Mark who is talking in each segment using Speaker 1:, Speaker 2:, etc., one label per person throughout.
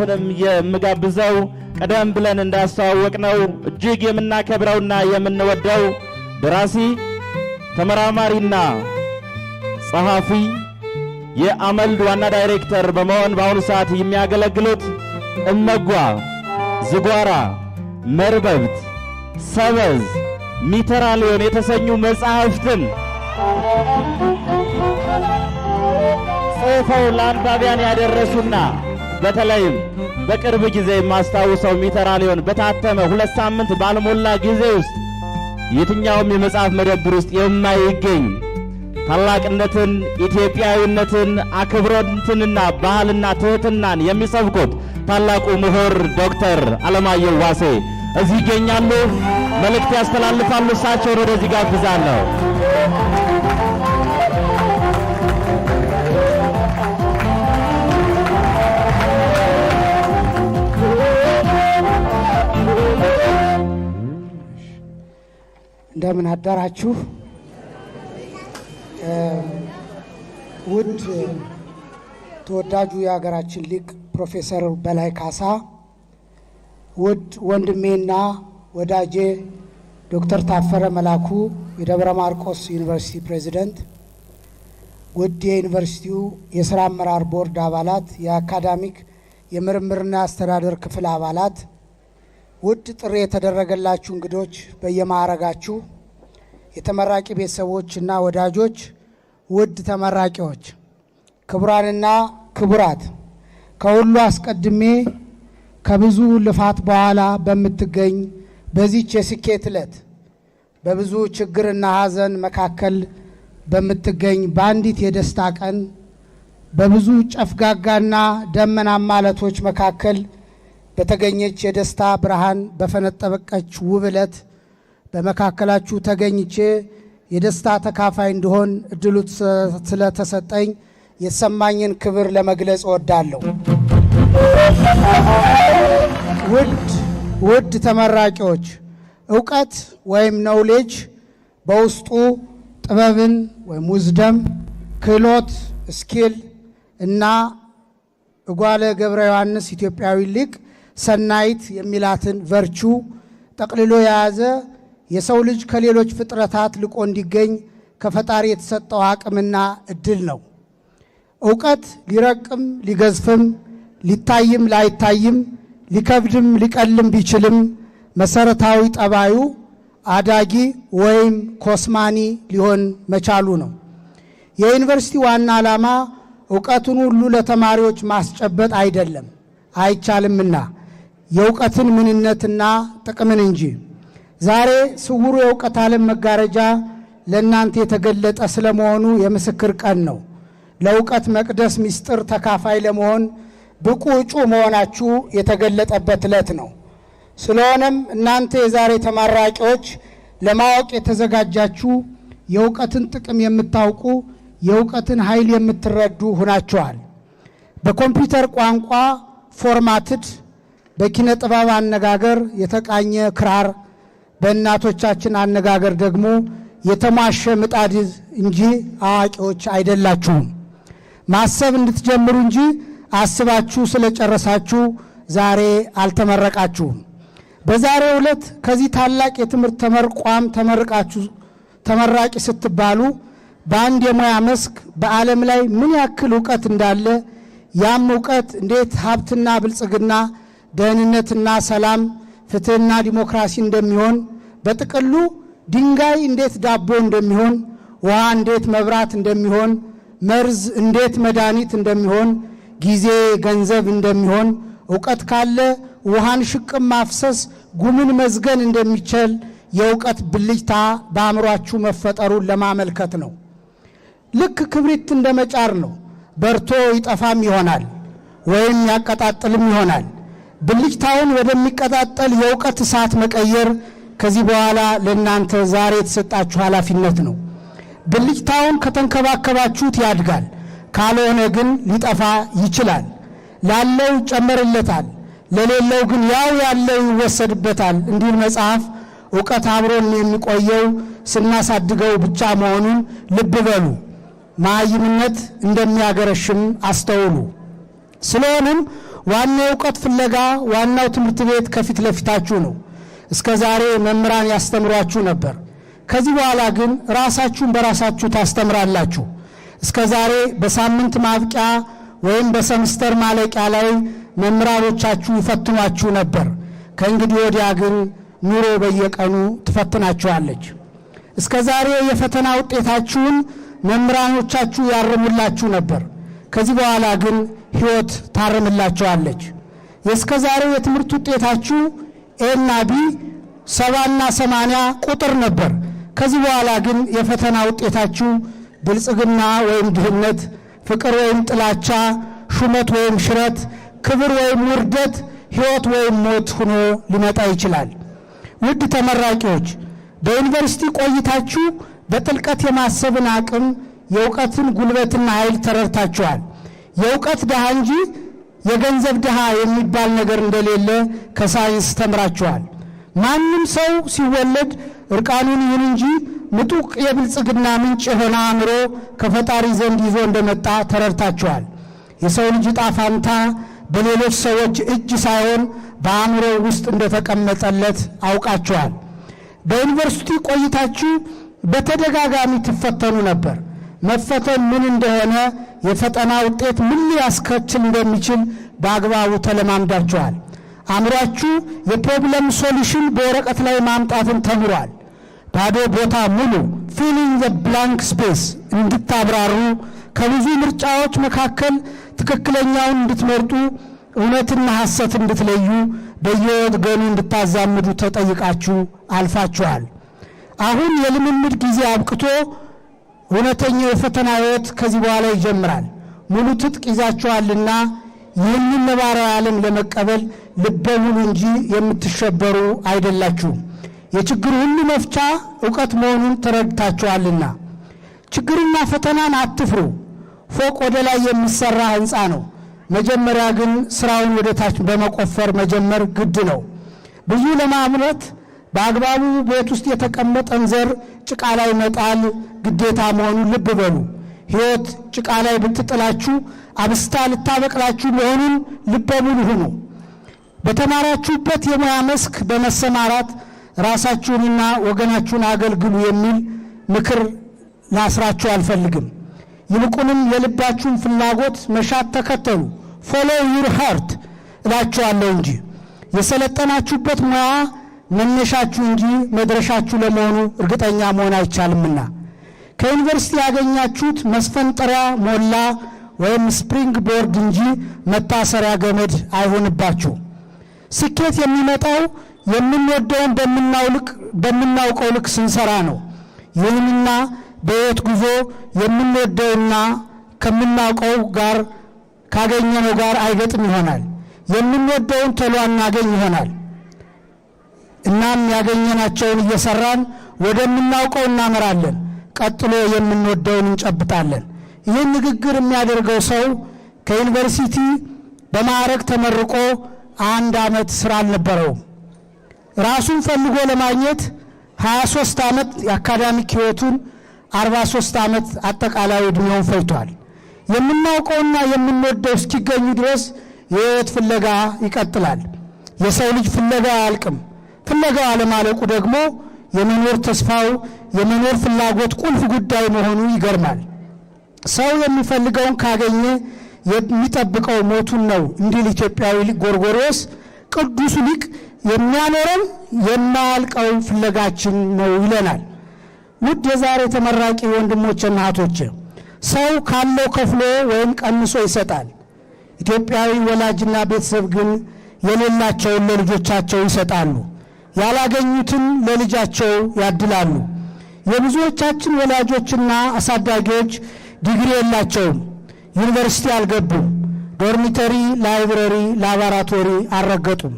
Speaker 1: አሁንም የምጋብዘው ቀደም ብለን እንዳስተዋወቅነው እጅግ የምናከብረውና የምንወደው ደራሲ ተመራማሪና ጸሐፊ የአመልድ ዋና ዳይሬክተር በመሆን በአሁኑ ሰዓት የሚያገለግሉት እመጓ፣ ዝጓራ፣ መርበብት፣ ሰበዝ፣ ሚተራሊዮን የተሰኙ መጽሐፍትን ጽፈው ለአንባቢያን ያደረሱና በተለይም በቅርብ ጊዜ የማስታውሰው ሚተራሊዮን በታተመ 2 ሳምንት ባልሞላ ጊዜ ውስጥ የትኛውም የመጽሐፍ መደብር ውስጥ የማይገኝ ታላቅነትን፣ ኢትዮጵያዊነትን፣ አክብሮትንና ባህልና ትህትናን የሚሰብኩት ታላቁ ምሁር ዶክተር አለማየሁ ዋሴ እዚህ ይገኛሉ። መልእክት ያስተላልፋሉ። እሳቸውን ወደዚህ ጋብዛለሁ።
Speaker 2: እንደምን አደራችሁ? ውድ ተወዳጁ የሀገራችን ሊቅ ፕሮፌሰር በላይ ካሳ፣ ውድ ወንድሜና ወዳጄ ዶክተር ታፈረ መላኩ የደብረ ማርቆስ ዩኒቨርሲቲ ፕሬዝዳንት፣ ውድ የዩኒቨርሲቲው የሥራ አመራር ቦርድ አባላት፣ የአካዳሚክ የምርምርና አስተዳደር ክፍል አባላት፣ ውድ ጥሪ የተደረገላችሁ እንግዶች በየማዕረጋችሁ፣ የተመራቂ ቤተሰቦችና ወዳጆች፣ ውድ ተመራቂዎች፣ ክቡራንና ክቡራት፣ ከሁሉ አስቀድሜ ከብዙ ልፋት በኋላ በምትገኝ በዚች የስኬት ዕለት በብዙ ችግርና ሐዘን መካከል በምትገኝ በአንዲት የደስታ ቀን በብዙ ጨፍጋጋና ደመናማ ዕለቶች መካከል በተገኘች የደስታ ብርሃን በፈነጠበቀች ውብ ዕለት በመካከላችሁ ተገኝቼ የደስታ ተካፋይ እንድሆን እድሉ ስለተሰጠኝ የተሰማኝን ክብር ለመግለጽ እወዳለሁ። ውድ ተመራቂዎች፣ ዕውቀት ወይም ኖውሌጅ በውስጡ ጥበብን ወይም ውዝደም፣ ክህሎት ስኪል እና እጓለ ገብረ ዮሐንስ ኢትዮጵያዊ ሊቅ ሰናይት የሚላትን ቨርቹ ጠቅልሎ የያዘ የሰው ልጅ ከሌሎች ፍጥረታት ልቆ እንዲገኝ ከፈጣሪ የተሰጠው አቅምና እድል ነው። ዕውቀት ሊረቅም ሊገዝፍም ሊታይም ላይታይም ሊከብድም ሊቀልም ቢችልም መሰረታዊ ጠባዩ አዳጊ ወይም ኮስማኒ ሊሆን መቻሉ ነው። የዩኒቨርሲቲ ዋና ዓላማ ዕውቀቱን ሁሉ ለተማሪዎች ማስጨበጥ አይደለም፣ አይቻልምና የዕውቀትን ምንነትና ጥቅምን እንጂ። ዛሬ ስውሩ የዕውቀት ዓለም መጋረጃ ለእናንተ የተገለጠ ስለመሆኑ የምስክር ቀን ነው። ለዕውቀት መቅደስ ምስጢር ተካፋይ ለመሆን ብቁ እጩ መሆናችሁ የተገለጠበት ዕለት ነው። ስለሆነም እናንተ የዛሬ ተመራቂዎች ለማወቅ የተዘጋጃችሁ፣ የዕውቀትን ጥቅም የምታውቁ፣ የዕውቀትን ኃይል የምትረዱ ሆናችኋል። በኮምፒውተር ቋንቋ ፎርማትድ፣ በኪነ ጥበብ አነጋገር የተቃኘ ክራር፣ በእናቶቻችን አነጋገር ደግሞ የተሟሸ ምጣድ እንጂ አዋቂዎች አይደላችሁም። ማሰብ እንድትጀምሩ እንጂ አስባችሁ ስለጨረሳችሁ ዛሬ አልተመረቃችሁም። በዛሬው ዕለት ከዚህ ታላቅ የትምህርት ተቋም ተመርቃችሁ ተመራቂ ስትባሉ በአንድ የሙያ መስክ በዓለም ላይ ምን ያክል ዕውቀት እንዳለ፣ ያም ዕውቀት እንዴት ሀብትና ብልጽግና፣ ደህንነትና ሰላም፣ ፍትህና ዲሞክራሲ እንደሚሆን፣ በጥቅሉ ድንጋይ እንዴት ዳቦ እንደሚሆን፣ ውሃ እንዴት መብራት እንደሚሆን፣ መርዝ እንዴት መድኃኒት እንደሚሆን፣ ጊዜ ገንዘብ እንደሚሆን፣ ዕውቀት ካለ ውሃን ሽቅም ማፍሰስ ጉምን መዝገን እንደሚችል የዕውቀት ብልጭታ በአእምሯችሁ መፈጠሩን ለማመልከት ነው። ልክ ክብሪት እንደ መጫር ነው። በርቶ ይጠፋም ይሆናል ወይም ያቀጣጥልም ይሆናል። ብልጭታውን ወደሚቀጣጠል የዕውቀት እሳት መቀየር ከዚህ በኋላ ለእናንተ ዛሬ የተሰጣችሁ ኃላፊነት ነው። ብልጭታውን ከተንከባከባችሁት ያድጋል፣ ካልሆነ ግን ሊጠፋ ይችላል። ላለው ይጨመርለታል፣ ለሌለው ግን ያው ያለው ይወሰድበታል እንዲል መጽሐፍ። ዕውቀት አብሮን የሚቆየው ስናሳድገው ብቻ መሆኑን ልብ በሉ። መሃይምነት እንደሚያገረሽም አስተውሉ። ስለሆነም ዋናው ዕውቀት ፍለጋ ዋናው ትምህርት ቤት ከፊት ለፊታችሁ ነው። እስከ ዛሬ መምህራን ያስተምሯችሁ ነበር። ከዚህ በኋላ ግን ራሳችሁን በራሳችሁ ታስተምራላችሁ። እስከ ዛሬ በሳምንት ማብቂያ ወይም በሰምስተር ማለቂያ ላይ መምህራኖቻችሁ ይፈትኗችሁ ነበር። ከእንግዲህ ወዲያ ግን ኑሮ በየቀኑ ትፈትናችኋለች። እስከ ዛሬ የፈተና ውጤታችሁን መምህራኖቻችሁ ያርሙላችሁ ነበር። ከዚህ በኋላ ግን ሕይወት ታርምላችኋለች። የእስከ ዛሬው የትምህርት ውጤታችሁ ኤና ቢ 70 እና 80 ቁጥር ነበር። ከዚህ በኋላ ግን የፈተና ውጤታችሁ ብልጽግና ወይም ድህነት፣ ፍቅር ወይም ጥላቻ፣ ሹመት ወይም ሽረት፣ ክብር ወይም ውርደት፣ ሕይወት ወይም ሞት ሆኖ ሊመጣ ይችላል። ውድ ተመራቂዎች በዩኒቨርሲቲ ቆይታችሁ በጥልቀት የማሰብን አቅም፣ የእውቀትን ጉልበትና ኃይል ተረድታችኋል። የእውቀት ድሃ እንጂ የገንዘብ ድሃ የሚባል ነገር እንደሌለ ከሳይንስ ተምራችኋል። ማንም ሰው ሲወለድ እርቃኑን ይሁን እንጂ ምጡቅ የብልጽግና ምንጭ የሆነ አእምሮ ከፈጣሪ ዘንድ ይዞ እንደመጣ ተረድታችኋል። የሰው ልጅ ዕጣ ፈንታ በሌሎች ሰዎች እጅ ሳይሆን በአእምሮ ውስጥ እንደተቀመጠለት አውቃችኋል። በዩኒቨርሲቲ ቆይታችሁ በተደጋጋሚ ትፈተኑ ነበር። መፈተን ምን እንደሆነ፣ የፈተና ውጤት ምን ሊያስከትል እንደሚችል በአግባቡ ተለማምዳችኋል። አእምሯችሁ የፕሮብለም ሶሉሽን በወረቀት ላይ ማምጣትን ተምሯል። ባዶ ቦታ ሙሉ ፊሊንግ ዘ ብላንክ ስፔስ እንድታብራሩ፣ ከብዙ ምርጫዎች መካከል ትክክለኛውን እንድትመርጡ፣ እውነትና ሐሰት እንድትለዩ፣ በየወገኑ እንድታዛምዱ ተጠይቃችሁ አልፋችኋል። አሁን የልምምድ ጊዜ አብቅቶ እውነተኛው የፈተና ሕይወት ከዚህ በኋላ ይጀምራል። ሙሉ ትጥቅ ይዛችኋልና ይህንን ነባራዊ ዓለም ለመቀበል ልበ ሙሉ እንጂ የምትሸበሩ አይደላችሁም። የችግር ሁሉ መፍቻ ዕውቀት መሆኑን ተረድታችኋልና። ችግርና ፈተናን አትፍሩ። ፎቅ ወደ ላይ የሚሰራ ሕንፃ ነው። መጀመሪያ ግን ስራውን ወደ ታች በመቆፈር መጀመር ግድ ነው። ብዙ ለማምረት በአግባቡ ቤት ውስጥ የተቀመጠን ዘር ጭቃ ላይ መጣል ግዴታ መሆኑን ልብ በሉ። ሕይወት ጭቃ ላይ ብትጥላችሁ አብስታ ልታበቅላችሁ መሆኑን ልበ ሙሉ ሁኑ። በተማራችሁበት የሙያ መስክ በመሰማራት ራሳችሁንና ወገናችሁን አገልግሉ የሚል ምክር ላስራችሁ አልፈልግም። ይልቁንም የልባችሁን ፍላጎት መሻት ተከተሉ፣ ፎሎው ዩር ሃርት እላችኋለሁ እንጂ የሰለጠናችሁበት ሙያ መነሻችሁ እንጂ መድረሻችሁ ለመሆኑ እርግጠኛ መሆን አይቻልምና ከዩኒቨርሲቲ ያገኛችሁት መስፈንጠሪያ ሞላ ወይም ስፕሪንግ ቦርድ እንጂ መታሰሪያ ገመድ አይሆንባችሁ። ስኬት የሚመጣው የምንወደውን በምናውቀው ልክ ስንሰራ ነው። ይህንና በሕይወት ጉዞ የምንወደውና ከምናውቀው ጋር ካገኘነው ጋር አይገጥም ይሆናል። የምንወደውን ቶሎ አናገኝ ይሆናል። እናም ያገኘናቸውን እየሰራን ወደምናውቀው እናመራለን። ቀጥሎ የምንወደውን እንጨብጣለን። ይህን ንግግር የሚያደርገው ሰው ከዩኒቨርሲቲ በማዕረግ ተመርቆ 1 ዓመት ስራ አልነበረውም። ራሱን ፈልጎ ለማግኘት 23 ዓመት የአካዳሚክ ሕይወቱን 43 ዓመት አጠቃላይ ዕድሜውን ፈጅቷል። የምናውቀውና የምንወደው እስኪገኙ ድረስ የሕይወት ፍለጋ ይቀጥላል። የሰው ልጅ ፍለጋ አያልቅም። ፍለጋው አለማለቁ ደግሞ የመኖር ተስፋው የመኖር ፍላጎት ቁልፍ ጉዳይ መሆኑ ይገርማል። ሰው የሚፈልገውን ካገኘ የሚጠብቀው ሞቱን ነው እንዲል ኢትዮጵያዊ ጎርጎርዮስ ቅዱሱ ሊቅ የሚያኖረን የማያልቀው ፍለጋችን ነው ይለናል። ውድ የዛሬ ተመራቂ ወንድሞችና እህቶች፣ ሰው ካለው ከፍሎ ወይም ቀንሶ ይሰጣል። ኢትዮጵያዊ ወላጅና ቤተሰብ ግን የሌላቸውን ለልጆቻቸው ይሰጣሉ፣ ያላገኙትን ለልጃቸው ያድላሉ። የብዙዎቻችን ወላጆችና አሳዳጊዎች ዲግሪ የላቸውም፣ ዩኒቨርሲቲ አልገቡም፣ ዶርሚተሪ፣ ላይብረሪ፣ ላቦራቶሪ አልረገጡም፣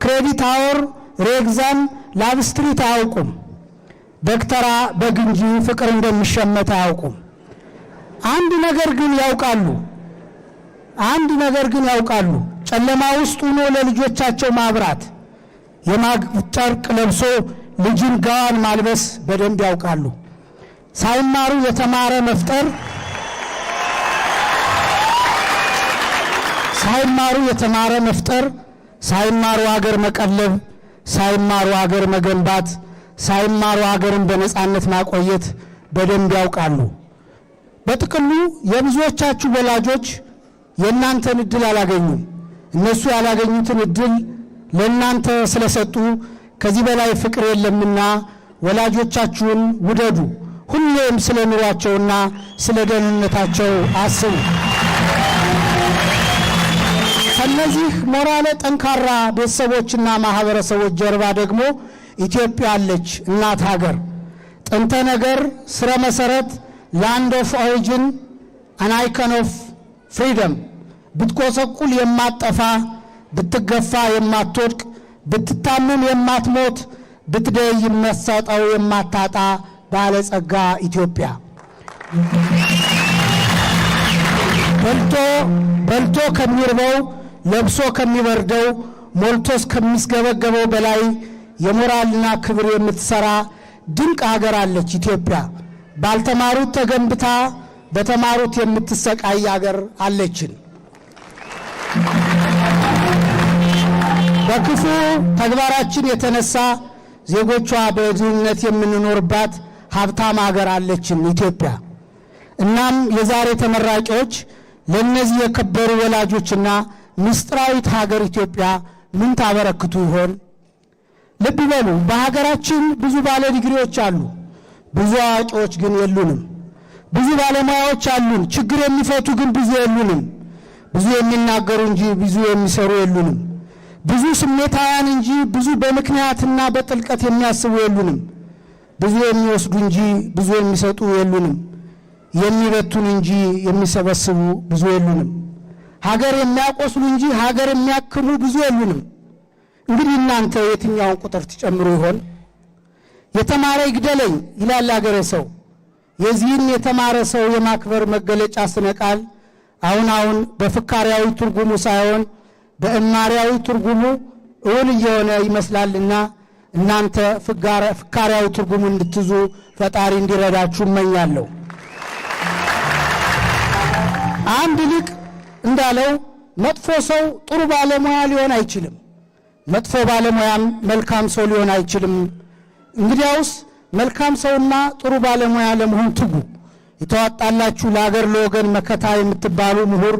Speaker 2: ክሬዲት አወር፣ ሬግዛም፣ ላብስትሪት አያውቁም። በክተራ በግ እንጂ ፍቅር እንደሚሸመት አያውቁም። አንድ ነገር ግን ያውቃሉ፣ ጨለማ ውስጥ ሆኖ ለልጆቻቸው ማብራት፣ የማግ ጨርቅ ለብሶ ልጅን ጋዋን ማልበስ በደንብ ያውቃሉ። ሳይማሩ የተማረ መፍጠር ሳይማሩ የተማረ መፍጠር፣ ሳይማሩ ሀገር መቀለብ፣ ሳይማሩ ሀገር መገንባት፣ ሳይማሩ ሀገርን በነፃነት ማቆየት በደንብ ያውቃሉ። በጥቅሉ የብዙዎቻችሁ ወላጆች የእናንተን እድል አላገኙም። እነሱ ያላገኙትን እድል ለእናንተ ስለሰጡ ከዚህ በላይ ፍቅር የለምና ወላጆቻችሁን ውደዱ። ሁሌም ስለ ኑሯቸውና ስለ ደህንነታቸው አስቡ። ከነዚህ ሞራለ ጠንካራ ቤተሰቦችና ማህበረሰቦች ጀርባ ደግሞ ኢትዮጵያ አለች፣ እናት ሀገር፣ ጥንተ ነገር፣ ስረ መሰረት፣ ላንድ ኦፍ ኦሪጂን፣ አን አይኮን ኦፍ ፍሪደም፣ ብትቆሰቁል የማትጠፋ፣ ብትገፋ የማትወድቅ፣ ብትታመም የማትሞት፣ ብትደይ የማትሳጠው የማታጣ ባለጸጋ ኢትዮጵያ። በልቶ ከሚርበው ለብሶ ከሚበርደው ሞልቶስ ከሚስገበገበው በላይ የሞራልና ክብር የምትሰራ ድንቅ ሀገር አለች ኢትዮጵያ። ባልተማሩት ተገንብታ በተማሩት የምትሰቃይ ሀገር አለችን። በክፉ ተግባራችን የተነሳ ዜጎቿ በድህነት የምንኖርባት ሀብታም ሀገር አለችን ኢትዮጵያ። እናም የዛሬ ተመራቂዎች ለነዚህ የከበሩ ወላጆችና ምስጢራዊት ሀገር ኢትዮጵያ ምን ታበረክቱ ይሆን? ልብ በሉ፣ በሀገራችን ብዙ ባለ ዲግሪዎች አሉ፣ ብዙ አዋቂዎች ግን የሉንም። ብዙ ባለሙያዎች አሉን፣ ችግር የሚፈቱ ግን ብዙ የሉንም። ብዙ የሚናገሩ እንጂ ብዙ የሚሰሩ የሉንም። ብዙ ስሜታውያን እንጂ ብዙ በምክንያትና በጥልቀት የሚያስቡ የሉንም። ብዙ የሚወስዱ እንጂ ብዙ የሚሰጡ የሉንም። የሚበቱን እንጂ የሚሰበስቡ ብዙ የሉንም። ሀገር የሚያቆስሉ እንጂ ሀገር የሚያክሙ ብዙ የሉንም። እንግዲህ እናንተ የትኛውን ቁጥር ትጨምሩ ይሆን? የተማረ ይግደለኝ ይላል ሀገሬ ሰው። የዚህን የተማረ ሰው የማክበር መገለጫ ስነ ቃል አሁን በፍካሪያዊ ትርጉሙ ሳይሆን በእማሪያዊ ትርጉሙ እውን እየሆነ ይመስላልና እናንተ ፍካሪያዊ ትርጉሙ እንድትይዙ ፈጣሪ እንዲረዳችሁ እመኛለሁ። አንድ ሊቅ እንዳለው መጥፎ ሰው ጥሩ ባለሙያ ሊሆን አይችልም፣ መጥፎ ባለሙያም መልካም ሰው ሊሆን አይችልም። እንግዲያውስ መልካም ሰውና ጥሩ ባለሙያ ለመሆን ትጉ። የተዋጣላችሁ ለሀገር ለወገን መከታ የምትባሉ ምሁር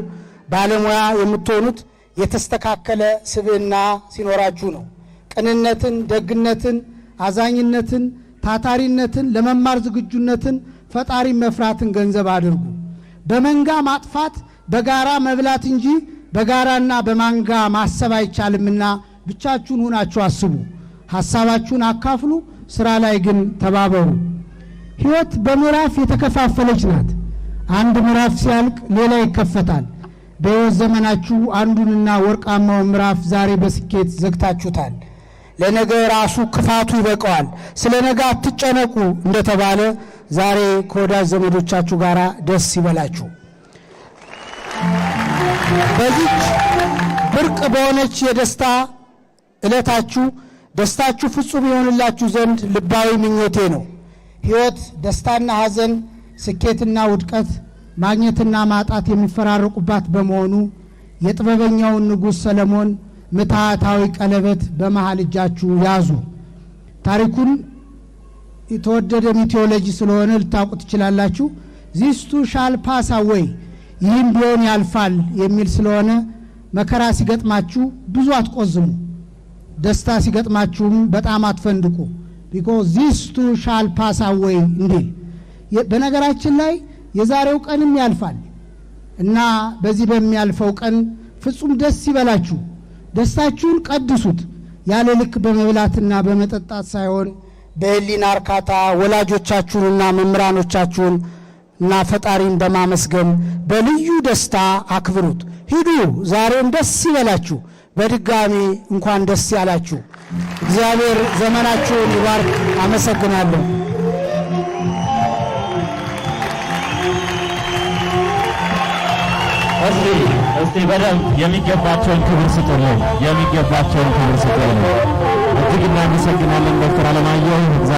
Speaker 2: ባለሙያ የምትሆኑት የተስተካከለ ስብዕና ሲኖራችሁ ነው። ቅንነትን፣ ደግነትን፣ አዛኝነትን፣ ታታሪነትን፣ ለመማር ዝግጁነትን፣ ፈጣሪ መፍራትን ገንዘብ አድርጉ። በመንጋ ማጥፋት በጋራ መብላት እንጂ በጋራና በማንጋ ማሰብ አይቻልምና ብቻችሁን ሆናችሁ አስቡ። ሐሳባችሁን አካፍሉ፣ ሥራ ላይ ግን ተባበሩ። ሕይወት በምዕራፍ የተከፋፈለች ናት። አንድ ምዕራፍ ሲያልቅ ሌላ ይከፈታል። በሕይወት ዘመናችሁ አንዱንና ወርቃማውን ምዕራፍ ዛሬ በስኬት ዘግታችሁታል። ለነገ ራሱ ክፋቱ ይበቃዋል። ስለ ነገ አትጨነቁ እንደተባለ ዛሬ ከወዳጅ ዘመዶቻችሁ ጋር ደስ ይበላችሁ። በዚች ብርቅ በሆነች የደስታ ዕለታችሁ ደስታችሁ ፍጹም ይሆንላችሁ ዘንድ ልባዊ ምኞቴ ነው። ሕይወት ደስታና ሐዘን፣ ስኬትና ውድቀት፣ ማግኘትና ማጣት የሚፈራረቁባት በመሆኑ የጥበበኛውን ንጉሥ ሰለሞን ምትሃታዊ ቀለበት በመሃል እጃችሁ ያዙ። ታሪኩን የተወደደ ሚቴዎሎጂ ስለሆነ ልታውቁ ትችላላችሁ። ዚስ ቱ ሻል ፓስ አዌይ፣ ይህም ቢሆን ያልፋል የሚል ስለሆነ መከራ ሲገጥማችሁ ብዙ አትቆዝሙ፣ ደስታ ሲገጥማችሁም በጣም አትፈንድቁ። ቢኮዝ ዚስ ቱ ሻል ፓስ አዌይ እንዲል። በነገራችን ላይ የዛሬው ቀንም ያልፋል እና በዚህ በሚያልፈው ቀን ፍጹም ደስ ይበላችሁ። ደስታችሁን ቀድሱት፣ ያለ ልክ በመብላትና በመጠጣት ሳይሆን በህሊና እርካታ ወላጆቻችሁንና መምህራኖቻችሁን እና ፈጣሪን በማመስገን በልዩ ደስታ አክብሩት። ሂዱ፣ ዛሬም ደስ ይበላችሁ። በድጋሚ እንኳን ደስ ያላችሁ። እግዚአብሔር ዘመናችሁን ይባርክ። አመሰግናለሁ።
Speaker 1: እስቲ በደንብ የሚገባቸውን ክብር ስጡ ነው፣ የሚገባቸውን ክብር ስጡ ነው። እጅግ እናመሰግናለን ዶክተር አለማየሁ።